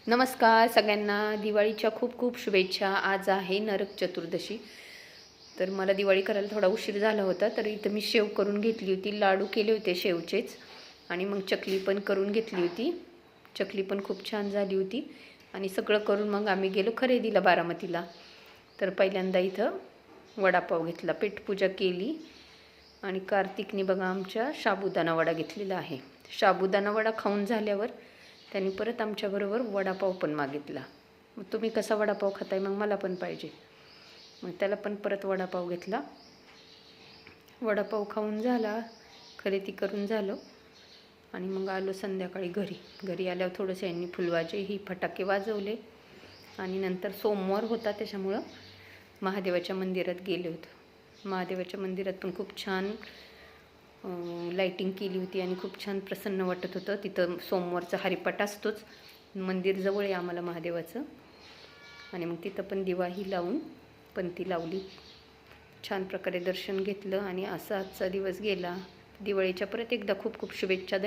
नमस्कार सगळ्यांना, दिवाळीच्या खूप खूप शुभेच्छा। आज आहे नरक चतुर्दशी। तर मला दिवाळी करायला थोडा उशीर झाला होता, तर इथं मी शेव करून घेतली होती, लाडू केले होते शेवचेच, आणि मग चकली पण करून घेतली होती। चकली पण खूप छान झाली होती आणि सगळं करून मग आम्ही गेलो खरेदीला बारामतीला। तर पहिल्यांदा इथं वडापाव घेतला, पेटपूजा केली आणि कार्तिकने बघा आमच्या साबुदाणा वडा घेतलेला आहे। साबुदाणा वडा खाऊन झाल्यावर त्यांनी परत आमच्याबरोबर वडापाव पण मागितला। मग तुम्ही कसा वडापाव खाताय, मग मला पण पाहिजे। मग त्याला पण परत वडापाव घेतला। वडापाव खाऊन झाला, खरेदी करून झालं आणि मग आलो संध्याकाळी घरी आल्यावर थोडंसं यांनी फुलवाजे ही फटाके वाजवले आणि नंतर सोमवार होता त्याच्यामुळं महादेवाच्या मंदिरात गेले होते। महादेवाच्या मंदिरात पण खूप छान लाइटिंग केली होती आणि खूप छान प्रसन्न वाटत होतं। तिथं सोमवारचा हरिपाठ असतोच, मंदिर जवळ आहे आम्हाला महादेवाचं, आणि मग तिथं पण दिवाही लावून पंती लावली, छान प्रकारे दर्शन घेतलं आणि असा आजचा दिवस गेला। दिवाळीच्या परत एकदा खूप खूप शुभेच्छा।